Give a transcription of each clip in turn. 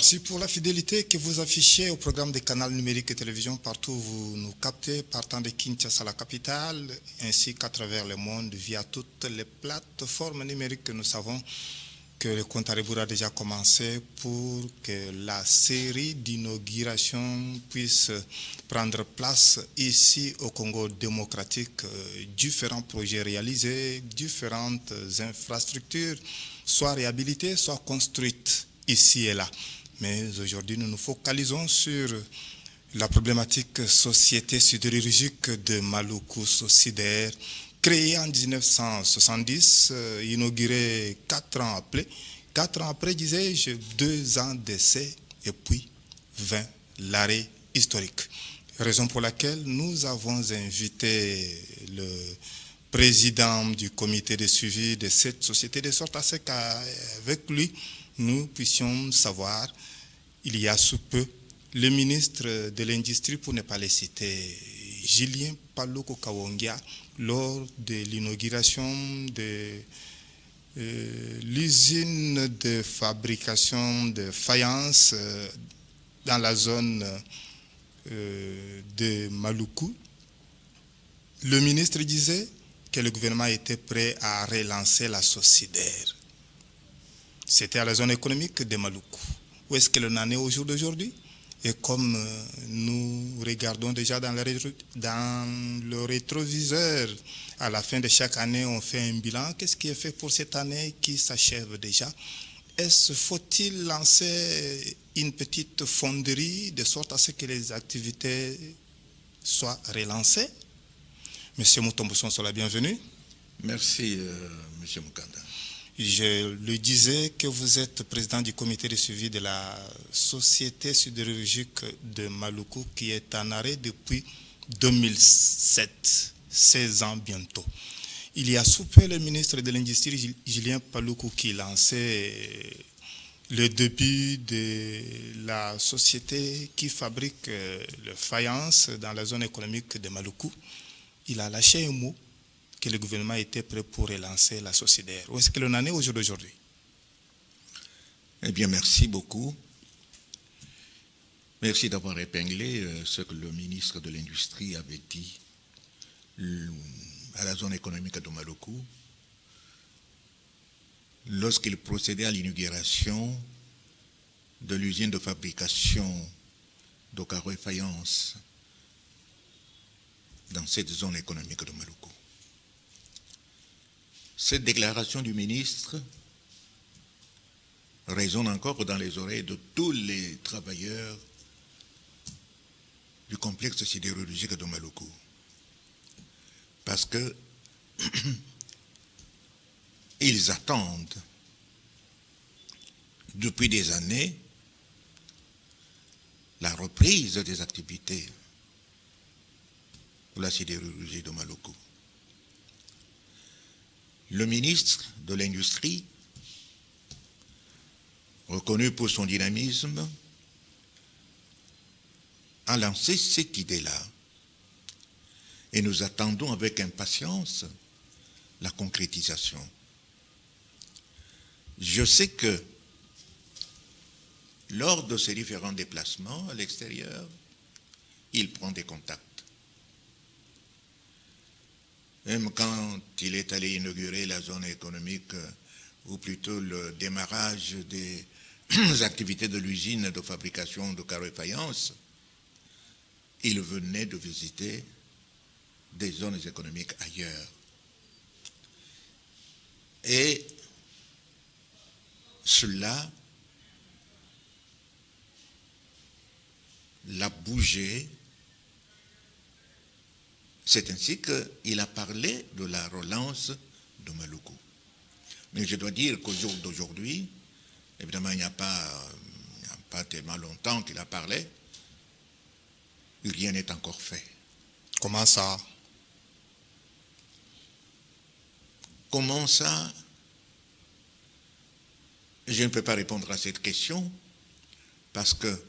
Merci pour la fidélité que vous affichez au programme des canaux numériques et télévision partout où vous nous captez, partant de Kinshasa, la capitale, ainsi qu'à travers le monde via toutes les plateformes numériques que nous savons que le compte à rebours a déjà commencé pour que la série d'inauguration puisse prendre place ici au Congo démocratique. Différents projets réalisés, différentes infrastructures, soit réhabilitées, soit construites ici et là. Mais aujourd'hui, nous nous focalisons sur la problématique société sidérurgique de Maluku SOSIDER, créée en 1970, inaugurée 4 ans après. 4 ans après, disais-je, 2 ans d'essai et puis 20, l'arrêt historique. Raison pour laquelle nous avons invité le président du comité de suivi de cette société, de sorte à ce qu'avec lui, nous puissions savoir, il y a sous peu, le ministre de l'Industrie, pour ne pas le citer, Julien Paluku Kawongia, lors de l'inauguration de l'usine de fabrication de faïence dans la zone de Maluku, le ministre disait que le gouvernement était prêt à relancer la SOSIDER. C'était à la zone économique de Maluku. Où est-ce qu'elle en est au jour d'aujourd'hui? Et comme nous regardons déjà dans le rétroviseur, à la fin de chaque année, on fait un bilan. Qu'est-ce qui est fait pour cette année qui s'achève déjà? Faut-il lancer une petite fonderie de sorte à ce que les activités soient relancées? Monsieur Mutombousson, sois la bienvenue. Merci, Monsieur Mukanda. Je le disais que vous êtes président du comité de suivi de la société sidérurgique de Maluku qui est en arrêt depuis 2007, 16 ans bientôt. Il y a sous peu le ministre de l'Industrie, Julien Paluku, qui lançait le début de la société qui fabrique le faïence dans la zone économique de Maluku. Il a lâché un mot que le gouvernement était prêt pour relancer la SOSIDER. Où est-ce que l'on en est au jour d'aujourd'hui? Eh bien, merci beaucoup. Merci d'avoir épinglé ce que le ministre de l'Industrie avait dit à la zone économique de Maluku lorsqu'il procédait à l'inauguration de l'usine de fabrication de carreaux et faïence dans cette zone économique de Maluku. Cette déclaration du ministre résonne encore dans les oreilles de tous les travailleurs du complexe sidérurgique de Maluku. Parce que ils attendent depuis des années la reprise des activités pour la sidérurgie de Maluku. Le ministre de l'Industrie, reconnu pour son dynamisme, a lancé cette idée-là. Et nous attendons avec impatience la concrétisation. Je sais que lors de ces différents déplacements à l'extérieur, il prend des contacts. Même quand il est allé inaugurer la zone économique, ou plutôt le démarrage des activités de l'usine de fabrication de carreaux et faïence, il venait de visiter des zones économiques ailleurs. Et cela l'a bougé. C'est ainsi qu'il a parlé de la relance de Maluku. Mais je dois dire qu'au jour d'aujourd'hui, évidemment, il n'y a pas tellement longtemps qu'il a parlé, rien n'est encore fait. Comment ça? Comment ça? Je ne peux pas répondre à cette question parce que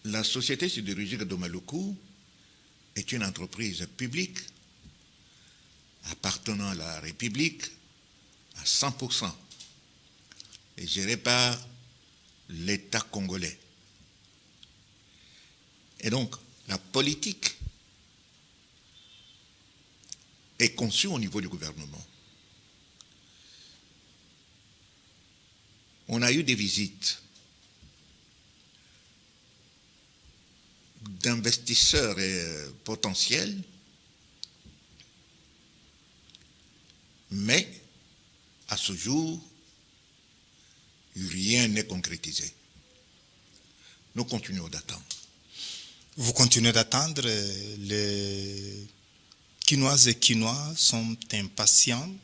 la société sidérurgique de Maluku est une entreprise publique appartenant à la République à 100%. est géré par l'État congolais. Et donc, la politique est conçue au niveau du gouvernement. On a eu des visites d'investisseurs potentiels, mais à ce jour, rien n'est concrétisé. Nous continuons d'attendre. Vous continuez d'attendre. Les Quinoises et Quinois sont impatients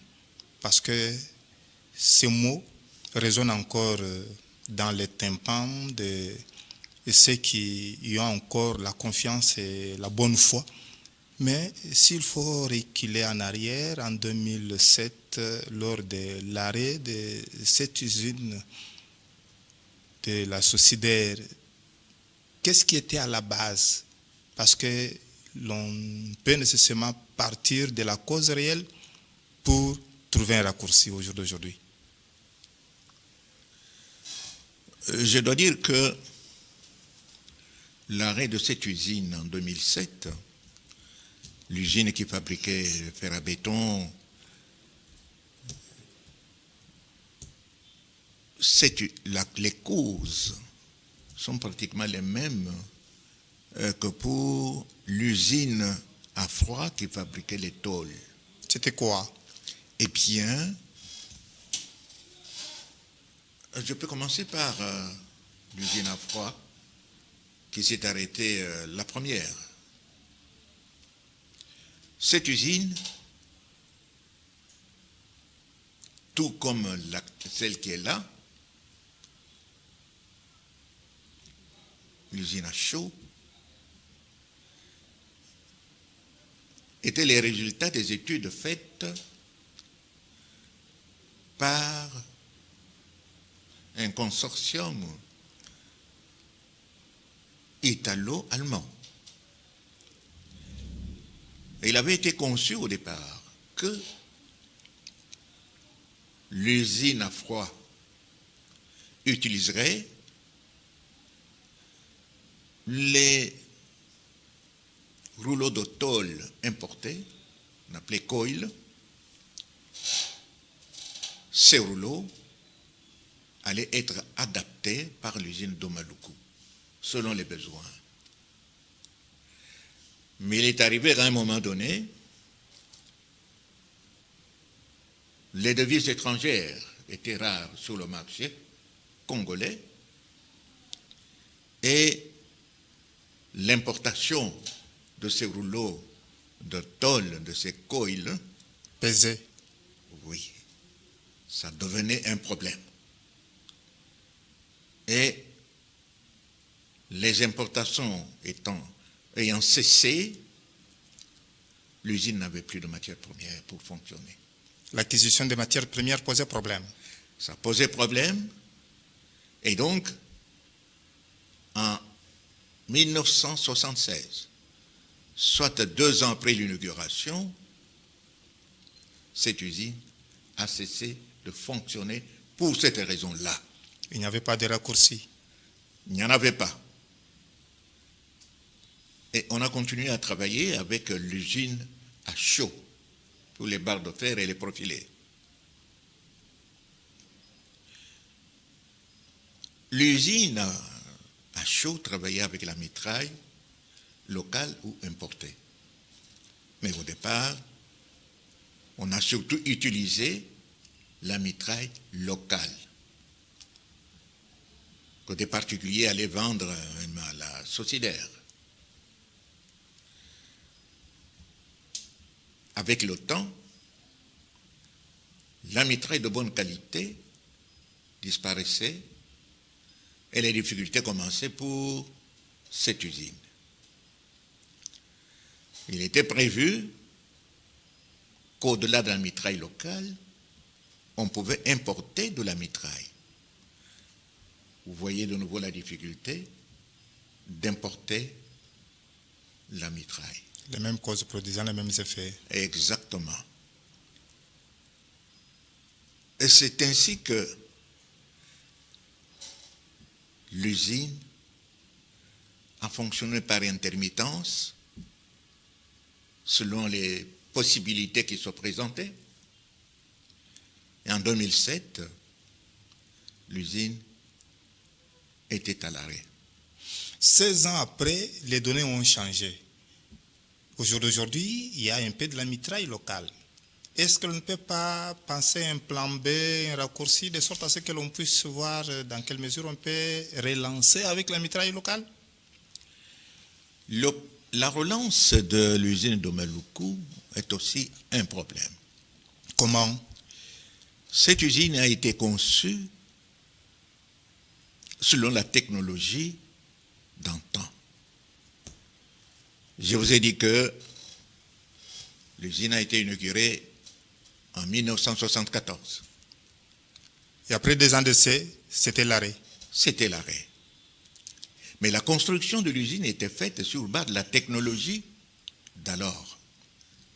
parce que ces mots résonnent encore dans les tympans de ceux qui y ont encore la confiance et la bonne foi. Mais s'il faut reculer en arrière, en 2007, lors de l'arrêt de cette usine de la Sociédaire, qu'est-ce qui était à la base? Parce que l'on peut nécessairement partir de la cause réelle pour trouver un raccourci au jour d'aujourd'hui. Je dois dire que l'arrêt de cette usine en 2007, l'usine qui fabriquait le fer à béton, les causes sont pratiquement les mêmes que pour l'usine à froid qui fabriquait les tôles. C'était quoi? Eh bien, je peux commencer par l'usine à froid qui s'est arrêtée la première. Cette usine, tout comme celle qui est là, l'usine à chaud, étaient les résultats des études faites par un consortium italo-allemand. Et il avait été conçu au départ que l'usine à froid utiliserait les rouleaux de tôle importés, on appelait coil. Ces rouleaux allaient être adaptés par l'usine d'Omaluku, selon les besoins. Mais il est arrivé à un moment donné, les devises étrangères étaient rares sur le marché congolais et l'importation de ces rouleaux de tôle, de ces coils, Pesé. oui, ça devenait un problème. Et les importations ayant cessé, l'usine n'avait plus de matières premières pour fonctionner. L'acquisition des matières premières posait problème. Ça posait problème. Et donc, en 1976, soit 2 ans après l'inauguration, cette usine a cessé de fonctionner pour cette raison-là. Il n'y avait pas de raccourci. Il n'y en avait pas. Et on a continué à travailler avec l'usine à chaud pour les barres de fer et les profilés. L'usine à chaud travaillait avec la mitraille locale ou importée. Mais au départ, on a surtout utilisé la mitraille locale que des particuliers allaient vendre à la Sociédaire. Avec le temps, la mitraille de bonne qualité disparaissait et les difficultés commençaient pour cette usine. Il était prévu qu'au-delà de la mitraille locale, on pouvait importer de la mitraille. Vous voyez de nouveau la difficulté d'importer la mitraille. Les mêmes causes produisant les mêmes effets. Exactement. Et c'est ainsi que l'usine a fonctionné par intermittence, selon les possibilités qui se présentaient. Et en 2007, l'usine était à l'arrêt. 16 ans après, les données ont changé. Au jour d'aujourd'hui, il y a un peu de la mitraille locale. Est-ce que l'on ne peut pas penser à un plan B, un raccourci, de sorte à ce que l'on puisse voir dans quelle mesure on peut relancer avec la mitraille locale? La relance de l'usine de Maluku est aussi un problème. Comment? Cette usine a été conçue selon la technologie d'antan. Je vous ai dit que l'usine a été inaugurée en 1974. Et après 2 ans d'essai, c'était l'arrêt. C'était l'arrêt. Mais la construction de l'usine était faite sur base de la technologie d'alors,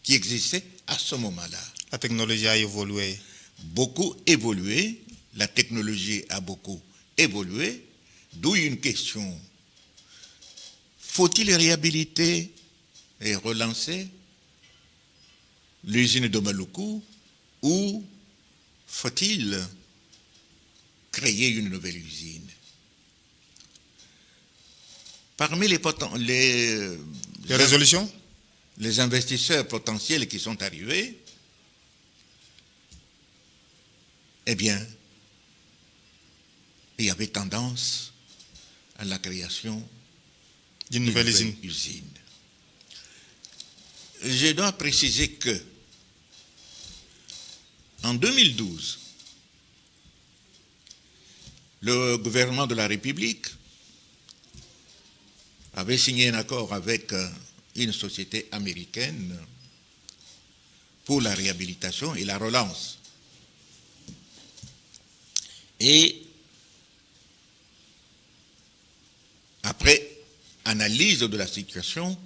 qui existait à ce moment-là. La technologie a évolué. Beaucoup évolué, la technologie a beaucoup évolué, d'où une question. Faut-il réhabiliter et relancer l'usine de Maluku ou faut-il créer une nouvelle usine? Parmi les résolutions? Les investisseurs potentiels qui sont arrivés, eh bien, il y avait tendance à la création d'une nouvelle usine. Je dois préciser que en 2012, le gouvernement de la République avait signé un accord avec une société américaine pour la réhabilitation et la relance. Et après analyse de la situation,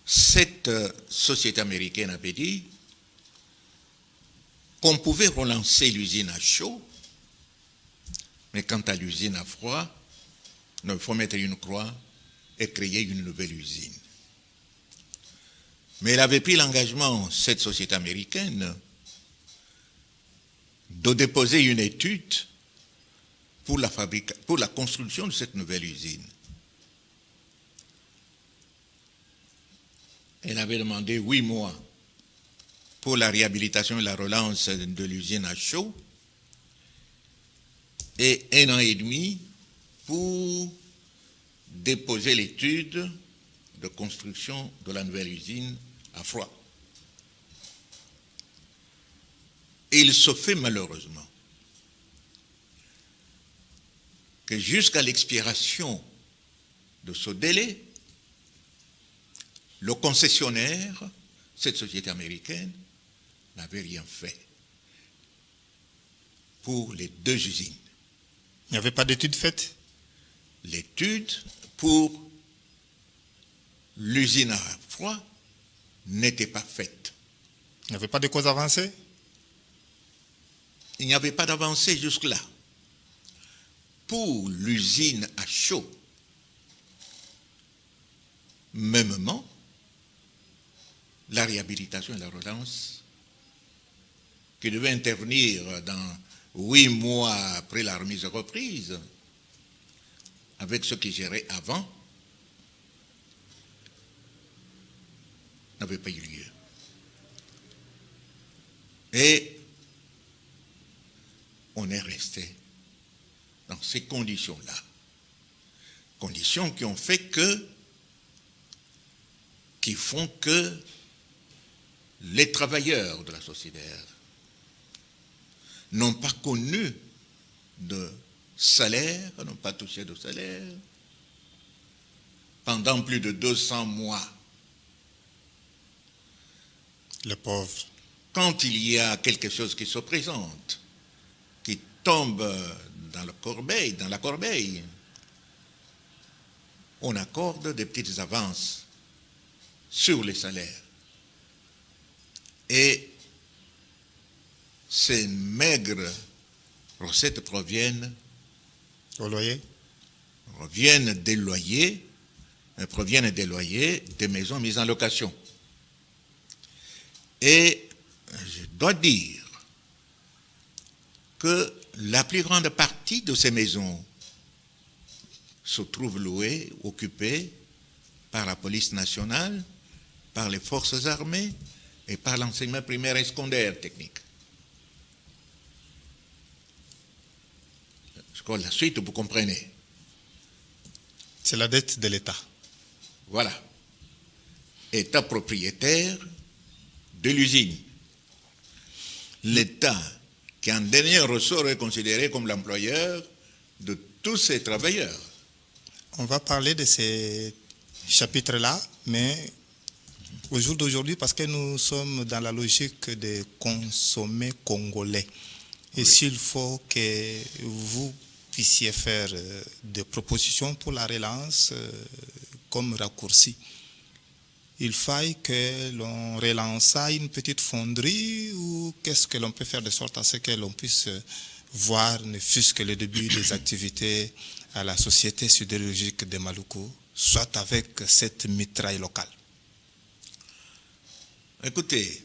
cette société américaine avait dit qu'on pouvait relancer l'usine à chaud, mais quant à l'usine à froid, il faut mettre une croix et créer une nouvelle usine. Mais elle avait pris l'engagement, cette société américaine, de déposer une étude pour la construction de cette nouvelle usine. Elle avait demandé 8 mois pour la réhabilitation et la relance de l'usine à chaud et 1 an et demi pour déposer l'étude de construction de la nouvelle usine à froid. Et il se fait malheureusement que jusqu'à l'expiration de ce délai, le concessionnaire, cette société américaine, n'avait rien fait pour les 2 usines. Il n'y avait pas d'étude faite? L'étude pour l'usine à froid n'était pas faite. Il n'y avait pas de cause avancée? Il n'y avait pas d'avancée jusque-là. Pour l'usine à chaud, mêmement, la réhabilitation et la relance, qui devait intervenir dans 8 mois après la remise reprise, avec ce qui gérait avant, n'avait pas eu lieu. Et on est resté dans ces conditions-là. Conditions qui ont fait qui font que les travailleurs de la société n'ont pas connu de salaire, n'ont pas touché de salaire pendant plus de 200 mois. Les pauvres. Quand il y a quelque chose qui se présente, qui tombe dans la corbeille, on accorde des petites avances sur les salaires. Et ces maigres recettes proviennent Au loyer? proviennent des loyers des maisons mises en location. Et je dois dire que la plus grande partie de ces maisons se trouve louées, occupées par la police nationale, par les forces armées et par l'enseignement primaire et secondaire technique. Je crois que la suite, vous comprenez. C'est la dette de l'État. Voilà. État propriétaire de l'usine. L'État qui en dernier ressort est considéré comme l'employeur de tous ses travailleurs. On va parler de ces chapitres-là, mais au jour d'aujourd'hui, parce que nous sommes dans la logique de consommer congolais, et s'il faut que vous puissiez faire des propositions pour la relance comme raccourci, il faille que l'on relance à une petite fonderie ou qu'est-ce que l'on peut faire de sorte à ce que l'on puisse voir, ne fût-ce que le début des activités à la société sidérurgique de Maluku, soit avec cette mitraille locale. Écoutez,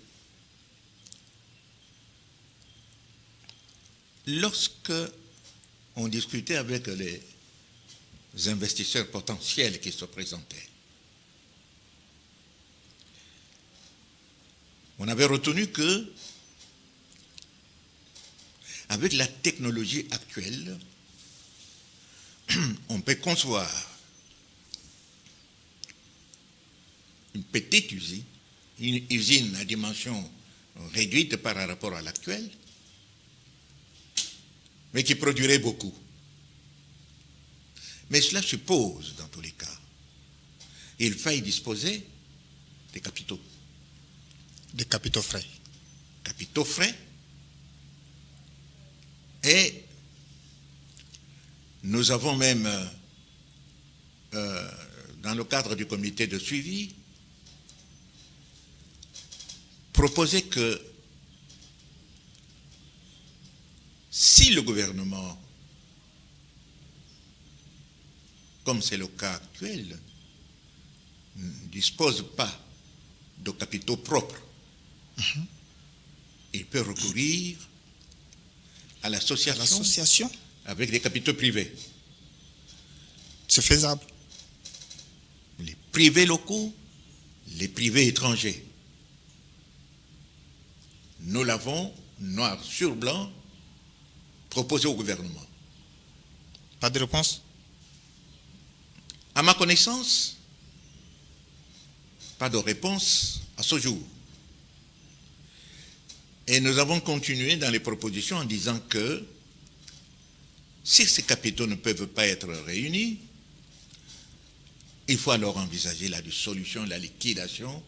lorsque on discutait avec les investisseurs potentiels qui se présentaient, on avait retenu que, avec la technologie actuelle, on peut concevoir une petite usine, une usine à dimension réduite par rapport à l'actuelle, mais qui produirait beaucoup. Mais cela suppose, dans tous les cas, il faille disposer des capitaux. Des capitaux frais. Capitaux frais. Et nous avons même, dans le cadre du comité de suivi, proposé que si le gouvernement, comme c'est le cas actuel, ne dispose pas de capitaux propres, il peut recourir à l'association avec des capitaux privés. C'est faisable. Les privés locaux, les privés étrangers. Nous l'avons, noir sur blanc, proposé au gouvernement. Pas de réponse? À ma connaissance, pas de réponse à ce jour. Et nous avons continué dans les propositions en disant que si ces capitaux ne peuvent pas être réunis, il faut alors envisager la dissolution, la liquidation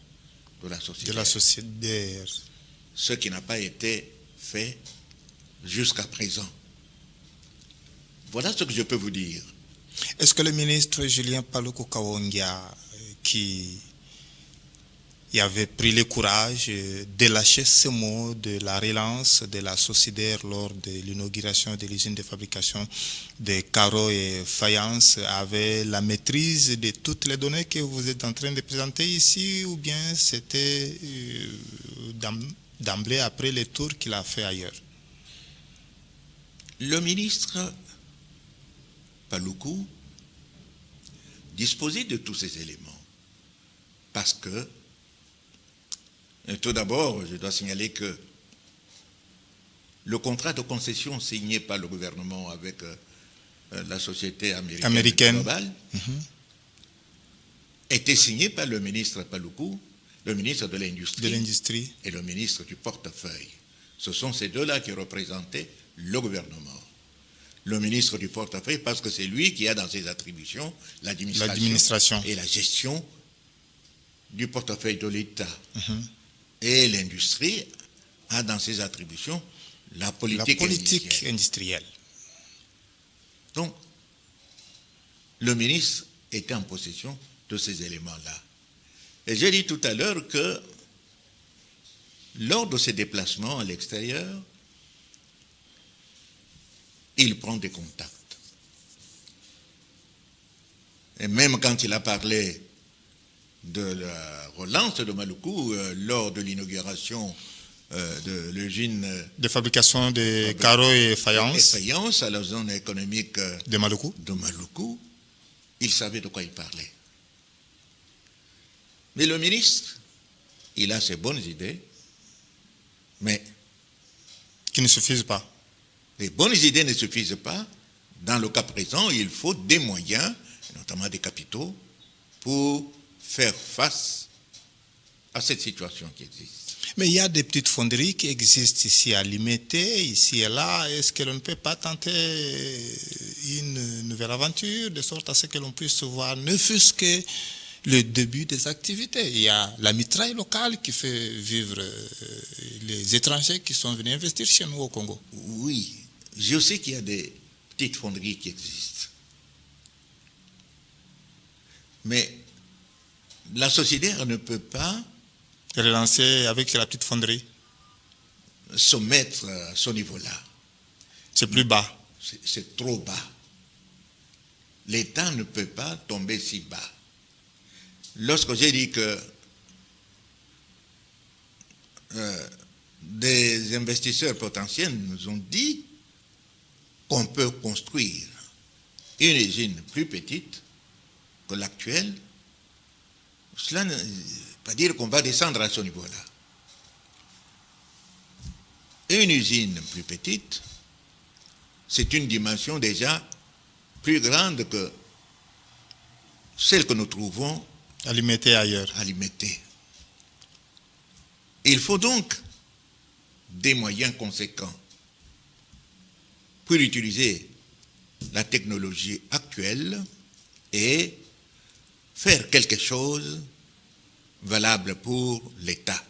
de la société. De la société. Ce qui n'a pas été fait jusqu'à présent. Voilà ce que je peux vous dire. Est-ce que le ministre Julien Paluku Kahongya, qui avait pris le courage de lâcher ce mot de la relance de la société lors de l'inauguration de l'usine de fabrication de carreaux et faïences, avait la maîtrise de toutes les données que vous êtes en train de présenter ici, ou bien c'était d'emblée après les tours qu'il a fait ailleurs? Le ministre Paluku disposait de tous ces éléments parce que, tout d'abord, je dois signaler que le contrat de concession signé par le gouvernement avec la société américaine Global était signé par le ministre Paluku, le ministre de l'Industrie et le ministre du Portefeuille. Ce sont ces deux-là qui représentaient le gouvernement. Le ministre du Portefeuille, parce que c'est lui qui a dans ses attributions l'administration et la gestion du portefeuille de l'État. Et l'industrie a dans ses attributions la politique industrielle. Donc, le ministre était en possession de ces éléments-là. Et j'ai dit tout à l'heure que lors de ses déplacements à l'extérieur, il prend des contacts. Et même quand il a parlé de la relance de Maluku lors de l'inauguration de l'usine de fabrication de carreaux et faïence à la zone économique de Maluku, il savait de quoi il parlait. Mais le ministre, il a ses bonnes idées, mais qui ne suffisent pas. Les bonnes idées ne suffisent pas. Dans le cas présent, il faut des moyens, notamment des capitaux, pour faire face à cette situation qui existe. Mais il y a des petites fonderies qui existent ici à Limete, ici et là. Est-ce que l'on ne peut pas tenter une nouvelle aventure de sorte à ce que l'on puisse voir, ne fût-ce que le début des activités? Il y a la mitraille locale qui fait vivre les étrangers qui sont venus investir chez nous au Congo. Oui, je sais qu'il y a des petites fonderies qui existent. Mais la société ne peut pas relancer avec la petite fonderie. Se mettre à ce niveau-là. C'est plus bas. C'est trop bas. L'État ne peut pas tomber si bas. Lorsque j'ai dit que des investisseurs potentiels nous ont dit qu'on peut construire une usine plus petite que l'actuelle, cela ne veut pas dire qu'on va descendre à ce niveau-là. Une usine plus petite, c'est une dimension déjà plus grande que celle que nous trouvons à Limete ailleurs. À Limete. Il faut donc des moyens conséquents pour utiliser la technologie actuelle et faire quelque chose valable pour l'État.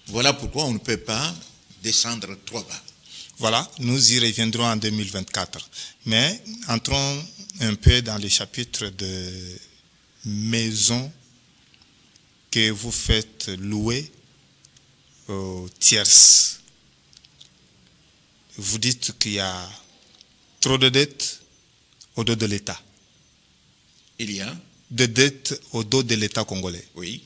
Voilà pourquoi on ne peut pas descendre trop bas. Voilà, nous y reviendrons en 2024. Mais entrons un peu dans les chapitres de maisons que vous faites louer aux tierces. Vous dites qu'il y a trop de dettes au dos de l'État. Il y a de dettes au dos de l'État congolais. Oui.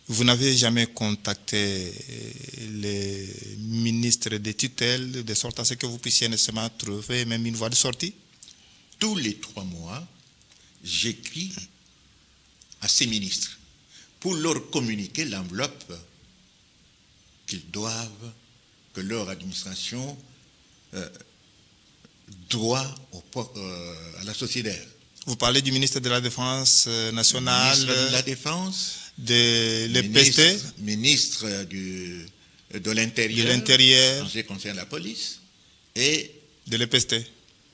Vous n'avez jamais contacté les ministres des tutelles de sorte à ce que vous puissiez nécessairement trouver même une voie de sortie? Tous les 3 mois, j'écris à ces ministres pour leur communiquer l'enveloppe qu'ils doivent, que leur administration doit à la société. Vous parlez du ministre de la Défense nationale, ministre de la Défense, de l'EPST, ministre de l'Intérieur, en ce qui concerne la police, et de l'EPST.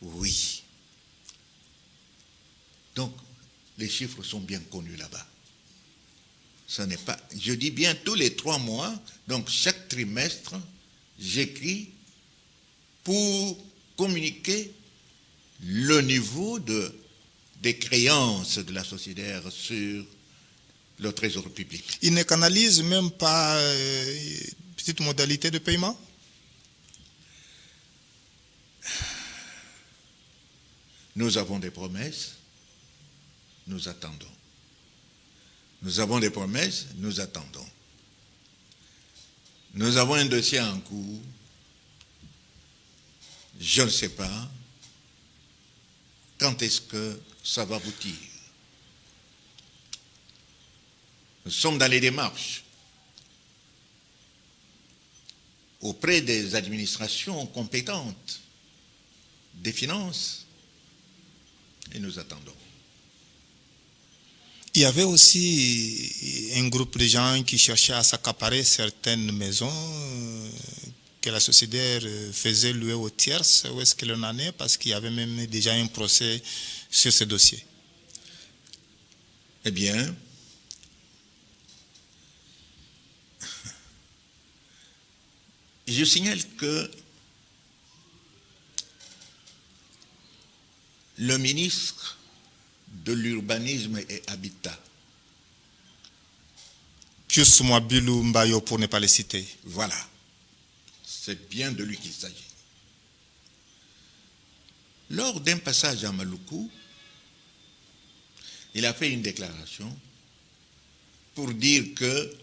Oui. Donc, les chiffres sont bien connus là-bas. Ce n'est pas, je dis bien tous les 3 mois, donc chaque trimestre, j'écris pour communiquer le niveau des créances de la société sur le trésor public. Il ne canalise même pas petite modalité de paiement? Nous avons des promesses, nous attendons. Nous avons des promesses, nous attendons. Nous avons un dossier en cours. Je ne sais pas quand est-ce que ça va aboutir. Nous sommes dans les démarches auprès des administrations compétentes des finances et nous attendons. Il y avait aussi un groupe de gens qui cherchaient à s'accaparer certaines maisons que la société faisait louer aux tierces. Où est-ce qu'elle en est? Parce qu'il y avait même déjà un procès sur ce dossier. Eh bien, je signale que le ministre de l'Urbanisme et Habitat, Pius Mwabilou Mbayo pour ne pas le citer. Voilà, c'est bien de lui qu'il s'agit. Lors d'un passage à Maluku, il a fait une déclaration pour dire que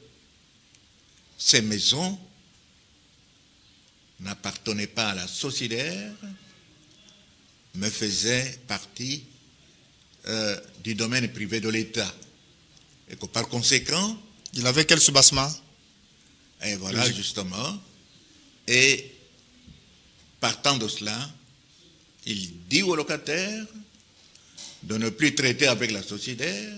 ces maisons n'appartenaient pas à la Sociédaire, mais faisaient partie du domaine privé de l'État. Et que par conséquent... Il avait quel soubassement? Et voilà, justement. Et partant de cela, il dit aux locataires de ne plus traiter avec la Sociédaire,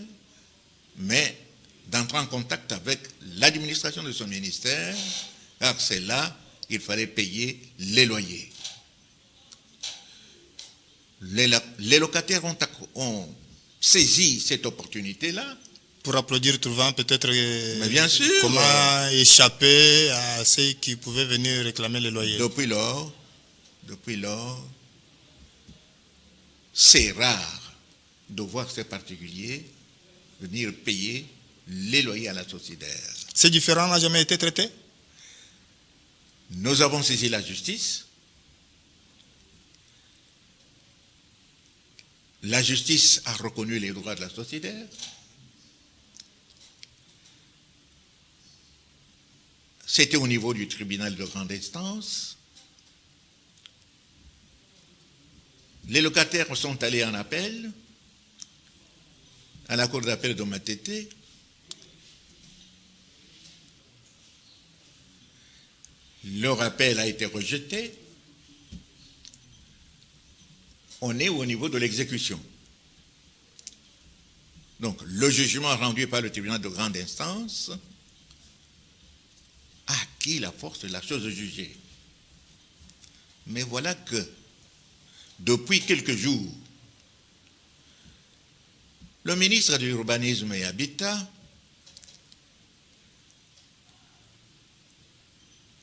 mais d'entrer en contact avec l'administration de son ministère, car c'est là qu'il fallait payer les loyers. Les locataires ont saisi cette opportunité-là. Pour applaudir, trouvant peut-être bien sûr, comment échapper à ceux qui pouvaient venir réclamer les loyers. Depuis lors, c'est rare de voir ces particuliers venir payer les loyers à la Sociédaire. Ce différend n'a jamais été traité? Nous avons saisi la justice. La justice a reconnu les droits de la Sociédaire. C'était au niveau du tribunal de grande instance. Les locataires sont allés en appel à la cour d'appel de Matete. Leur appel a été rejeté. On est au niveau de l'exécution. Donc, le jugement rendu par le tribunal de grande instance a acquis la force de la chose jugée. Mais voilà que, depuis quelques jours, le ministre de l'Urbanisme et Habitat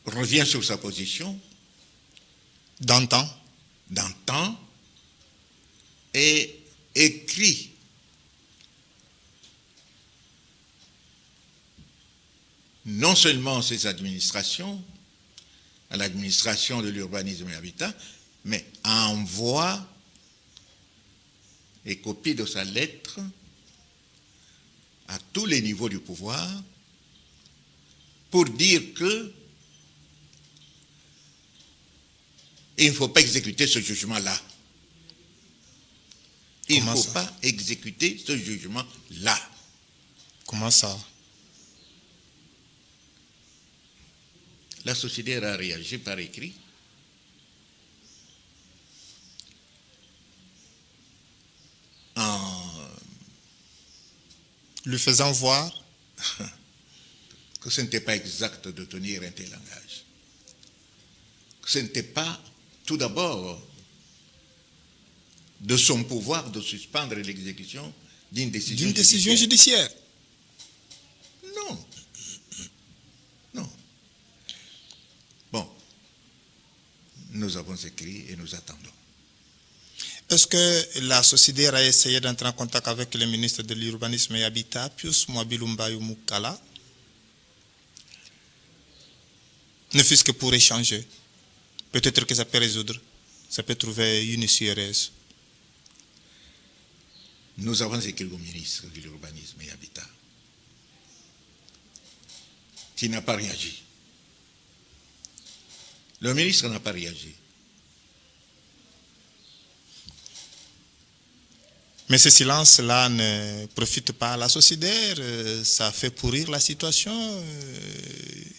revient sur sa position d'antan et écrit non seulement ses administrations, à l'administration de l'urbanisme et habitat, mais envoie et copie de sa lettre à tous les niveaux du pouvoir pour dire que il ne faut pas exécuter ce jugement-là. Il ne faut pas exécuter ce jugement-là. Comment ça? La Sociédaire a réagi par écrit. En lui faisant voir que ce n'était pas exact de tenir un tel langage. Que ce n'était pas, tout d'abord, de son pouvoir de suspendre l'exécution d'une décision judiciaire. Non. Non. Bon. Nous avons écrit et nous attendons. Est-ce que la Sociédaire a essayé d'entrer en contact avec le ministre de l'Urbanisme et Habitat, Pius Mwabilumbayo Mukala, ne fût-ce que pour échanger? Peut-être que ça peut résoudre, ça peut trouver une issue heureuse. Nous avons écrit au ministre de l'Urbanisme et Habitat, qui n'a pas réagi. Le ministre n'a pas réagi. Mais ce silence-là ne profite pas à la Sociédaire, ça fait pourrir la situation.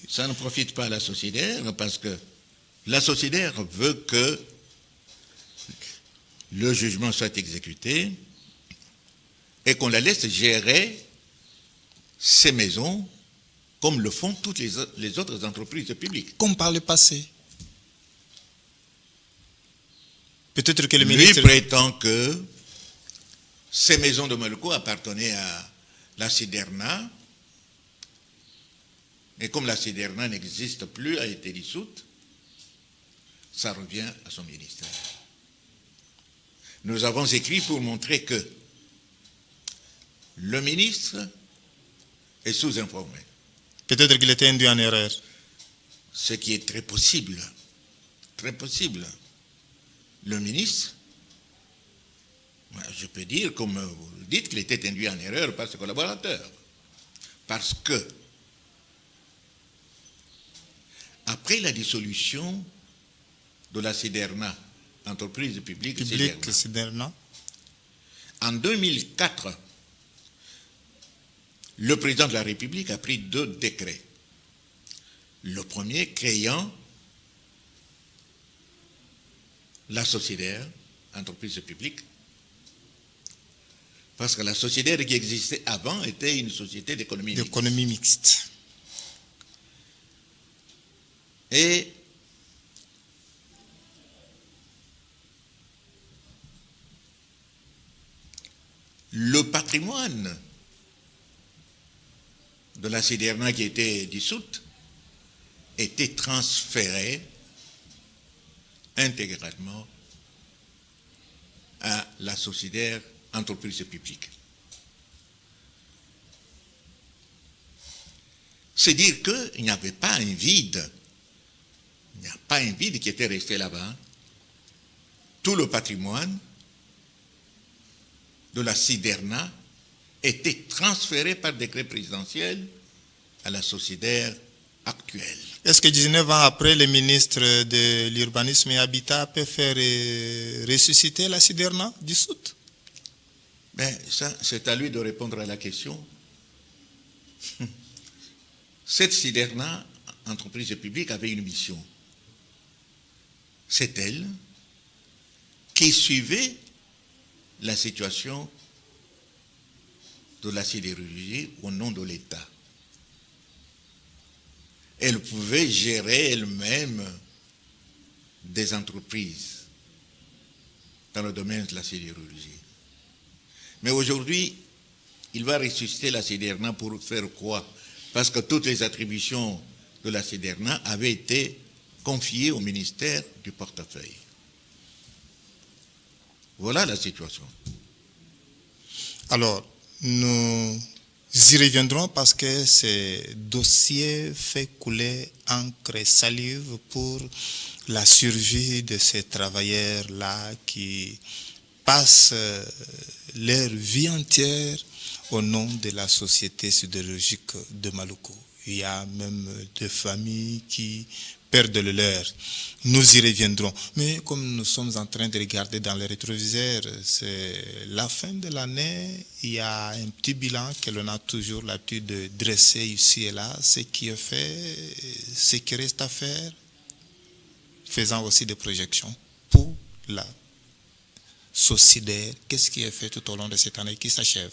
Ça ne profite pas à la Sociédaire parce que la Sociédaire veut que le jugement soit exécuté et qu'on la laisse gérer ces maisons comme le font toutes les autres entreprises publiques. Comme par le passé. Peut-être que le ministre... Lui prétend que ces maisons de Maluku appartenaient à la Ciderna, et comme la Ciderna n'existe plus, a été dissoute, ça revient à son ministère. Nous avons écrit pour montrer que le ministre est sous-informé. Peut-être qu'il était induit en erreur. Ce qui est très possible. Très possible. Le ministre Je peux dire, comme vous le dites, qu'il était induit en erreur par ses collaborateurs. Parce que, après la dissolution de la Siderna, entreprise publique Siderna, en 2004, le président de la République a pris 2 décrets. Le premier créant la Sociédaire, entreprise publique, parce que la Sociédaire qui existait avant était une société d'économie mixte. Et le patrimoine de la Siderna qui était dissoute était transféré intégralement à la Sociédaire entreprise publique. C'est dire qu'il n'y avait pas un vide. Il n'y a pas un vide qui était resté là-bas. Tout le patrimoine de la Siderna était transféré par décret présidentiel à la Sociédaire actuelle. Est-ce que 19 ans après, le ministre de l'Urbanisme et Habitat peut faire ressusciter la Siderna dissoute? Ben, ça, c'est à lui de répondre à la question. Cette Siderna, entreprise publique, avait une mission. C'est elle qui suivait la situation de la sidérurgie au nom de l'État. Elle pouvait gérer elle-même des entreprises dans le domaine de la sidérurgie. Mais aujourd'hui, il va ressusciter la Siderna pour faire quoi? Parce que toutes les attributions de la Siderna avaient été confiées au ministère du portefeuille. Voilà la situation. Alors, nous y reviendrons parce que ce dossier fait couler encre et salive pour la survie de ces travailleurs-là qui passent leur vie entière au nom de la société sidérurgique de Maluku. Il y a même des familles qui perdent le leur. Nous y reviendrons. Mais comme nous sommes en train de regarder dans les rétroviseurs, c'est la fin de l'année, il y a un petit bilan que l'on a toujours l'habitude de dresser ici et là, ce qui est fait, ce qui reste à faire, faisant aussi des projections pour la Sociédaire. Qu'est-ce qui est fait tout au long de cette année qui s'achève?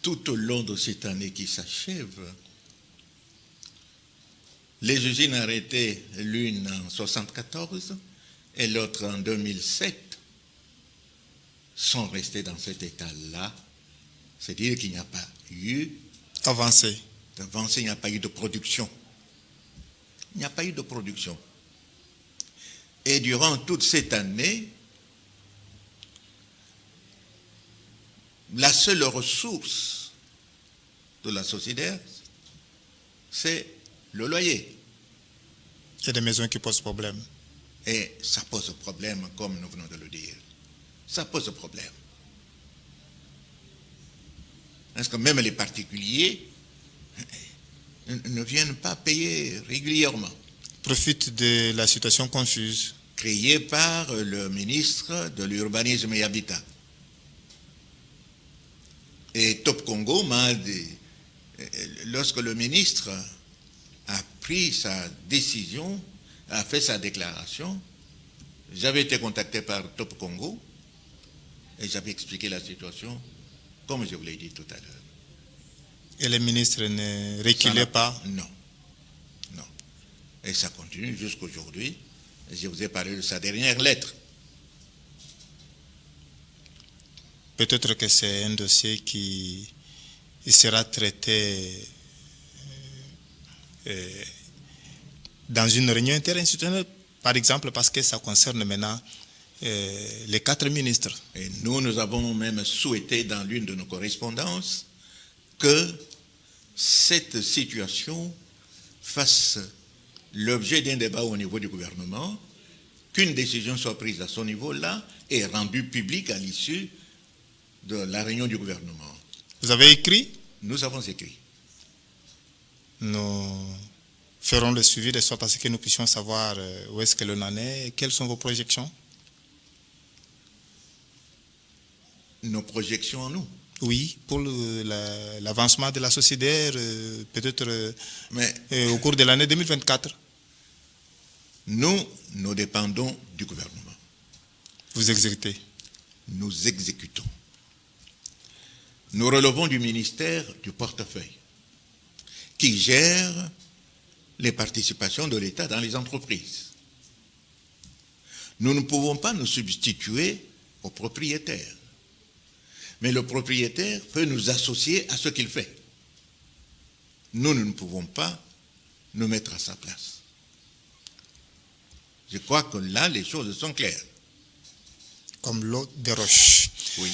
Tout au long de cette année qui s'achève, les usines arrêtées, l'une en 1974 et l'autre en 2007, sont restées dans cet état-là. C'est-à-dire qu'il n'y a pas eu Avancé, il n'y a pas eu de production. Il n'y a pas eu de production. Et durant toute cette année, la seule ressource de la Sociédaire, c'est le loyer. il y a des maisons qui posent problème. Et ça pose problème, comme nous venons de le dire. Ça pose problème. Parce que même les particuliers ne viennent pas payer régulièrement. Profite de la situation confuse. Créée par le ministre de l'Urbanisme et Habitat. Et Top Congo m'a dit, lorsque le ministre a pris sa décision, a fait sa déclaration, j'avais été contacté par Top Congo et j'avais expliqué la situation comme je vous l'ai dit tout à l'heure. Et le ministre ne reculait pas? Non. Non. Et ça continue jusqu'aujourd'hui. Je vous ai parlé de sa dernière lettre. Peut-être que c'est un dossier qui sera traité dans une réunion interinstitutionnelle, par exemple, parce que ça concerne maintenant les 4 ministres. Et nous avons même souhaité dans l'une de nos correspondances que cette situation fasse l'objet d'un débat au niveau du gouvernement, qu'une décision soit prise à ce niveau-là et rendue publique à l'issue de la réunion du gouvernement. Vous avez écrit? Nous avons écrit. Nous ferons le suivi de sorte à ce que nous puissions savoir où est-ce que l'on en est et quelles sont vos projections. Nos projections en nous. Oui, pour l'avancement de la société, peut-être au cours de l'année 2024. Nous dépendons du gouvernement. Vous exécutez. Nous exécutons. Nous relevons du ministère du portefeuille qui gère les participations de l'État dans les entreprises. Nous ne pouvons pas nous substituer au propriétaire. Mais le propriétaire peut nous associer à ce qu'il fait. Nous ne pouvons pas nous mettre à sa place. Je crois que là, les choses sont claires. Comme l'eau des roches. Oui.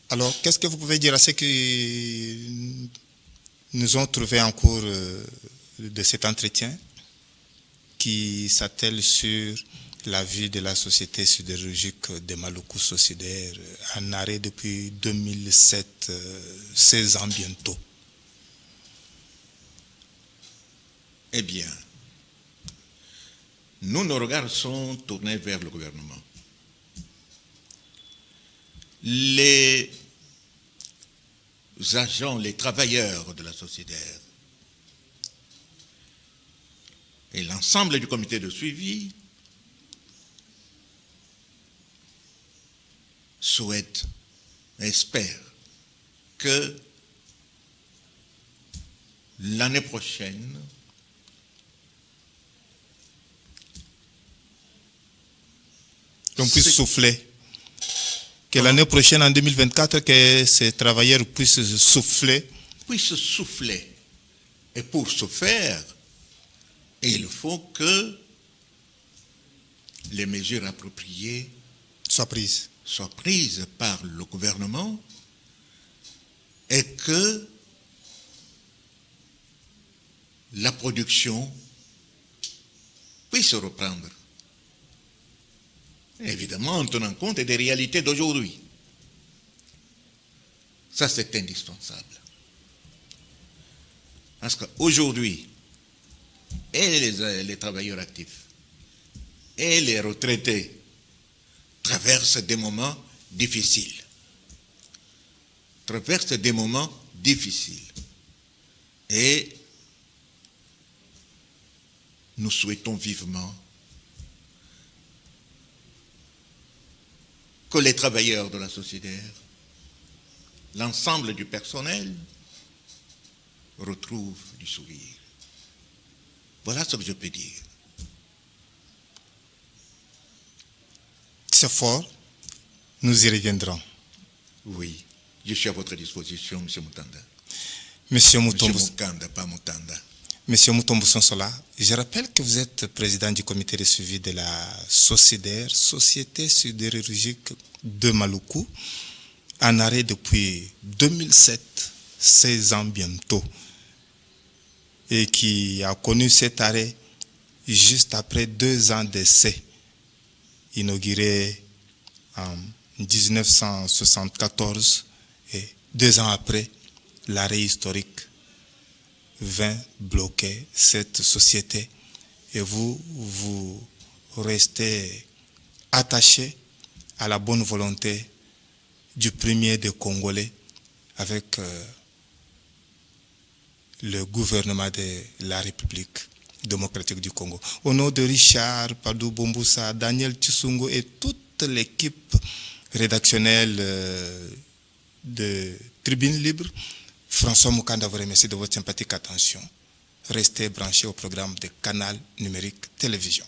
Alors, qu'est-ce que vous pouvez dire à ceux qui nous ont trouvés en cours de cet entretien, qui s'attelle sur la vie de la société sidérurgique de Maluku Sociédaire, en arrêt depuis 2007, 16 ans bientôt? Eh bien, nous, nos regards sont tournés vers le gouvernement. Les agents, les travailleurs de la société et l'ensemble du comité de suivi souhaitent, espèrent que l'année prochaine, qu'on puisse souffler. Que l'année prochaine, en 2024, que ces travailleurs puissent souffler. Puissent souffler. Et pour ce faire, il faut que les mesures appropriées soient prises par le gouvernement et que la production puisse reprendre. Évidemment, en tenant compte des réalités d'aujourd'hui. Ça, c'est indispensable. Parce qu'aujourd'hui, et les travailleurs actifs et les retraités traversent des moments difficiles. Et nous souhaitons vivement que les travailleurs de la société, l'ensemble du personnel, retrouvent du sourire. Voilà ce que je peux dire. C'est fort. Nous y reviendrons. Oui, je suis à votre disposition, M. Mutanda. Monsieur Moutombo. M. Mukanda, pas Mutanda. Monsieur Moutombo Sonsola, je rappelle que vous êtes président du comité de suivi de la SOSIDER, Société sidérurgique de Maluku, en arrêt depuis 2007, 16 ans bientôt, et qui a connu cet arrêt juste après 2 ans d'essai, inauguré en 1974, et 2 ans après, l'arrêt historique vint bloquer cette société. Et vous restez attaché à la bonne volonté du premier des Congolais avec le gouvernement de la République démocratique du Congo. Au nom de Richard Padou Bomboussa, Daniel Tchousungo et toute l'équipe rédactionnelle de Tribune Libre, François Mukanda vous remercie de votre sympathique attention. Restez branchés au programme de Canal Numérique Télévision.